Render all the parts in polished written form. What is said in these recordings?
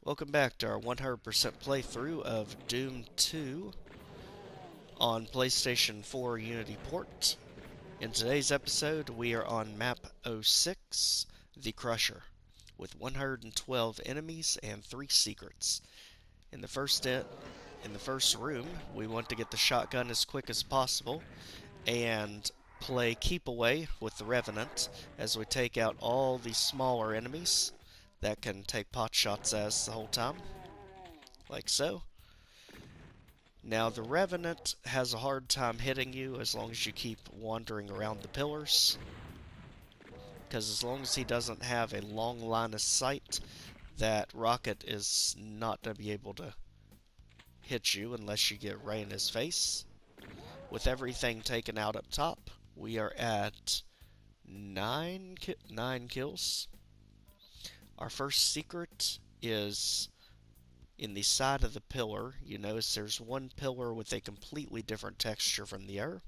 Welcome back to our 100% playthrough of Doom 2 on PlayStation 4 Unity port. In today's episode, we are on Map 06, The Crusher, with 112 enemies and 3 secrets. In the first room, we want to get the shotgun as quick as possible and play keep away with the Revenant as we take out all these smaller enemies that can take pot shots at us the whole time, like so. Now, the Revenant has a hard time hitting you as long as you keep wandering around the pillars, because as long as he doesn't have a long line of sight, that rocket is not going to be able to hit you unless you get right in his face. With everything taken out up top, we are at nine kills. Our first secret is in the side of the pillar. You notice there's one pillar with a completely different texture from the other,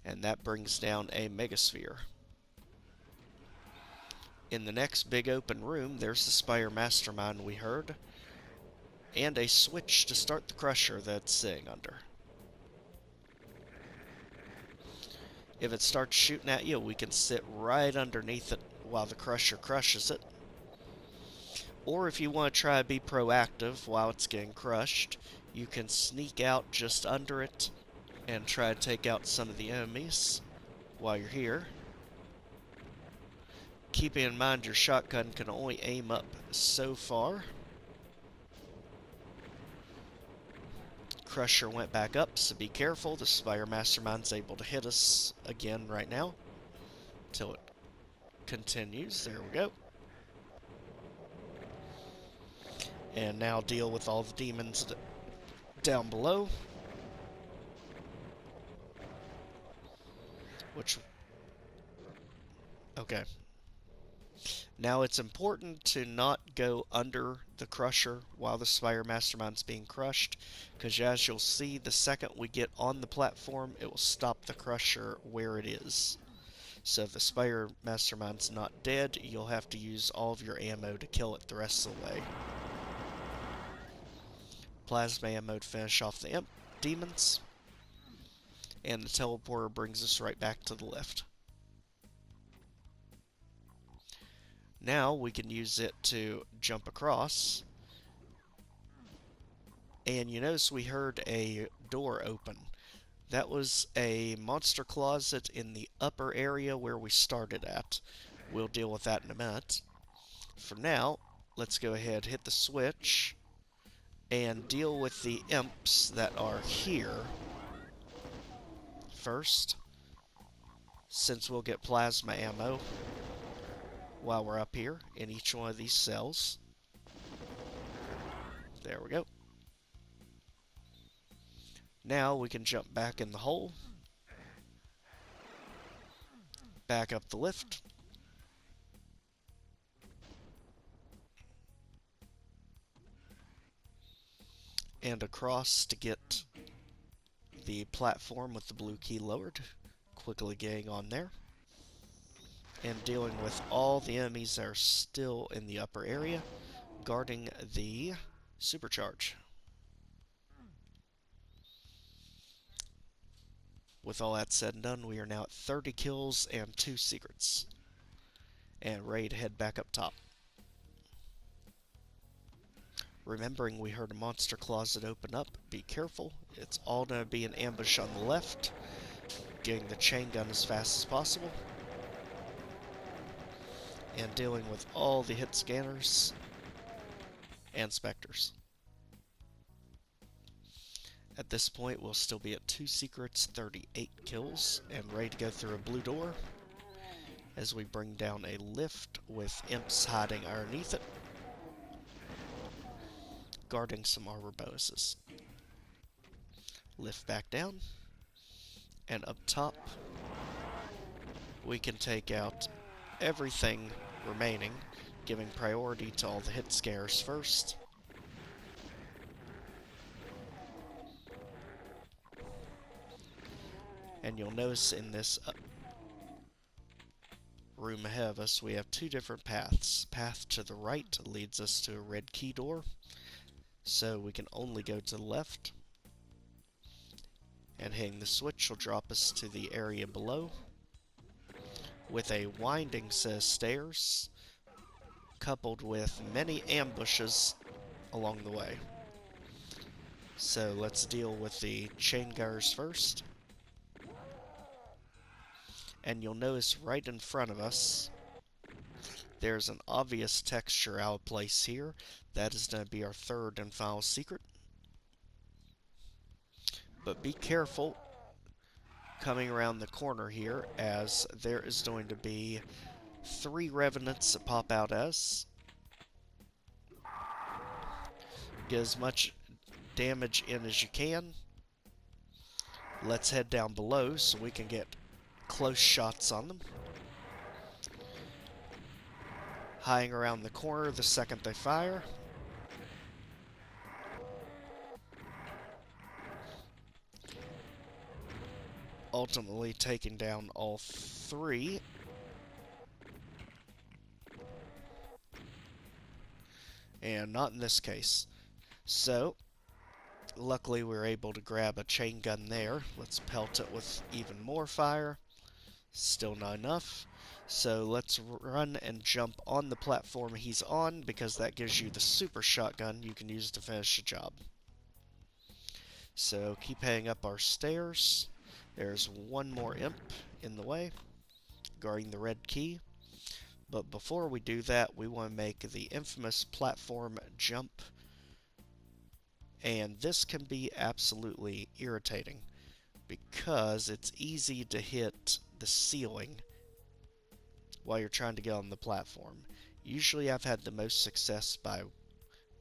and that brings down a megasphere. In the next big open room, there's the Spire Mastermind we heard, and a switch to start the Crusher that's sitting under. If it starts shooting at you, we can sit right underneath it while the Crusher crushes it. Or if you want to try to be proactive while it's getting crushed, you can sneak out just under it and try to take out some of the enemies while you're here. Keeping in mind your shotgun can only aim up so far. Crusher went back up, so be careful. The Spire Mastermind's able to hit us again right now until it continues. There we go. And now deal with all the demons down below. Okay. Now it's important to not go under the Crusher while the Spire Mastermind's being crushed, because as you'll see, the second we get on the platform, it will stop the Crusher where it is. So if the Spire Mastermind's not dead, you'll have to use all of your ammo to kill it the rest of the way. Plasma ammo to finish off the demons, and the teleporter brings us right back to the lift. Now we can use it to jump across. And you notice we heard a door open. That was a monster closet in the upper area where we started at. We'll deal with that in a minute. For now, let's go ahead, hit the switch, and deal with the imps that are here first, since we'll get plasma ammo while we're up here in each one of these cells. There we go. Now we can jump back in the hole, back up the lift, and across to get the platform with the blue key lowered. Quickly getting on there, and dealing with all the enemies that are still in the upper area, guarding the supercharge. With all that said and done, we are now at 30 kills and 2 secrets, and ready to head back up top. Remembering we heard a monster closet open up, be careful. It's all going to be an ambush on the left. Getting the chain gun as fast as possible, and dealing with all the hit scanners and specters. At this point, we'll still be at 2 secrets, 38 kills, and ready to go through a blue door as we bring down a lift with imps hiding underneath it, guarding some armor bonuses. Lift back down, and up top, we can take out everything remaining, giving priority to all the hit scares first. And you'll notice in this room ahead of us, we have two different paths. Path to the right leads us to a red key door, so we can only go to the left. And hitting the switch will drop us to the area below, with a winding set of stairs, coupled with many ambushes along the way. So let's deal with the chain gunners first. And you'll notice right in front of us, there's an obvious texture out of place here. That is going to be our third and final secret. But be careful coming around the corner here, as there is going to be 3 revenants that pop out at us. Get as much damage in as you can. Let's head down below so we can get close shots on them. Hiding around the corner the second they fire. Ultimately taking down all 3. And not in this case. So, luckily we were able to grab a chain gun there. Let's pelt it with even more fire. Still not enough. So let's run and jump on the platform he's on, because that gives you the super shotgun you can use to finish the job. So keep heading up our stairs. There's one more imp in the way, guarding the red key. But before we do that, we want to make the infamous platform jump. And this can be absolutely irritating, because it's easy to hit the ceiling while you're trying to get on the platform. Usually I've had the most success by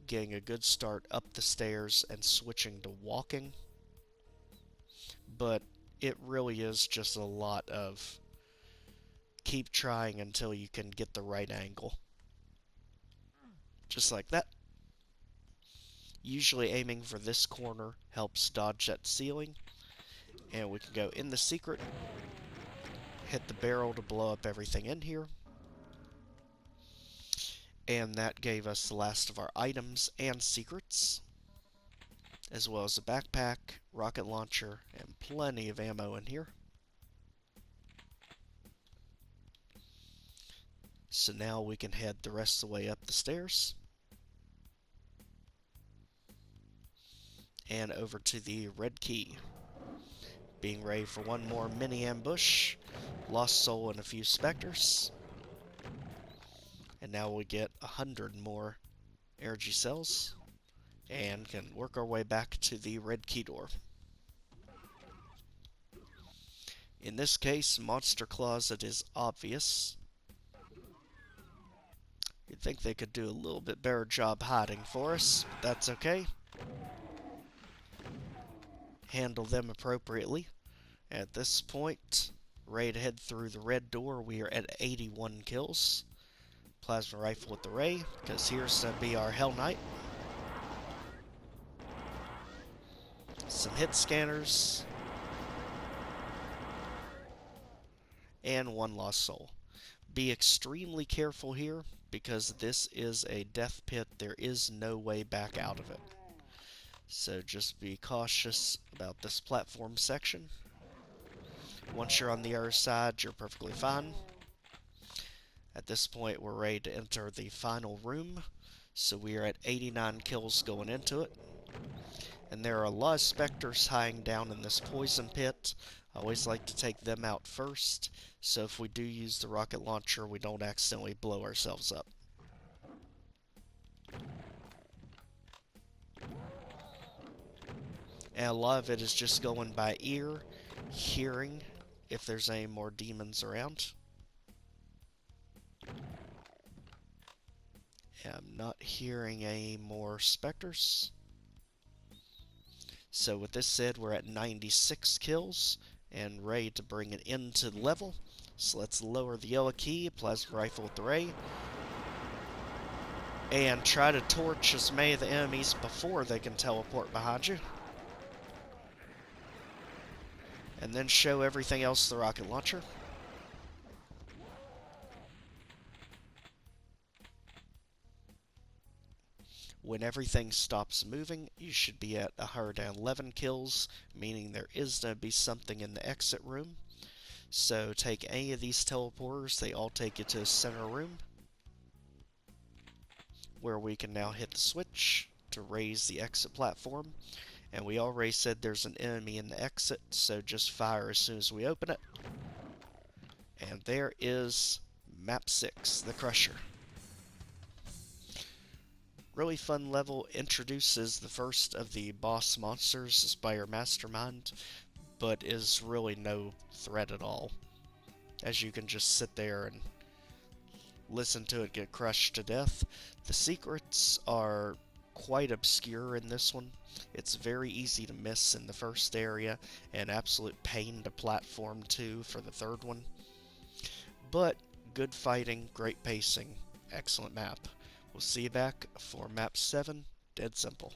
getting a good start up the stairs and switching to walking, but it really is just a lot of keep trying until you can get the right angle. Just like that. Usually aiming for this corner helps dodge that ceiling, and we can go in the secret, hit the barrel to blow up everything in here. And that gave us the last of our items and secrets, as well as a backpack, rocket launcher, and plenty of ammo in here. So now we can head the rest of the way up the stairs and over to the red key. Being ready for one more mini ambush, lost soul and a few specters. And now we get 100 more energy cells and can work our way back to the red key door. In this case, monster closet is obvious. You'd think they could do a little bit better job hiding for us, but that's okay. Handle them appropriately. At this point, ready to head through the red door. We are at 81 kills. Plasma rifle with the ray, because here's going to be our Hell Knight. Some hit scanners. And one lost soul. Be extremely careful here, because this is a death pit. There is no way back out of it. So just be cautious about this platform section. Once you're on the other side, you're perfectly fine. At this point, we're ready to enter the final room. So we are at 89 kills going into it. And there are a lot of specters hiding down in this poison pit. I always like to take them out first, so if we do use the rocket launcher, we don't accidentally blow ourselves up. And a lot of it is just going by ear, hearing if there's any more demons around. I'm not hearing any more specters. So with this said, we're at 96 kills and ready to bring it into the level. So let's lower the yellow key, plasma rifle with the ray, and try to torch as many of the enemies before they can teleport behind you. And then show everything else the rocket launcher. when everything stops moving, you should be at 111 kills, meaning there is going to be something in the exit room. So take any of these teleporters, they all take you to the center room, where we can now hit the switch to raise the exit platform. And we already said there's an enemy in the exit, so just fire as soon as we open it. And there is Map 6, the Crusher. Really fun level, introduces the first of the boss monsters, Spire Mastermind, but is really no threat at all, as you can just sit there and listen to it get crushed to death. The secrets are quite obscure in this one. It's very easy to miss in the first area, and absolute pain to platform to for the third one. But good fighting, great pacing, excellent map. We'll see you back for Map 7, Dead Simple.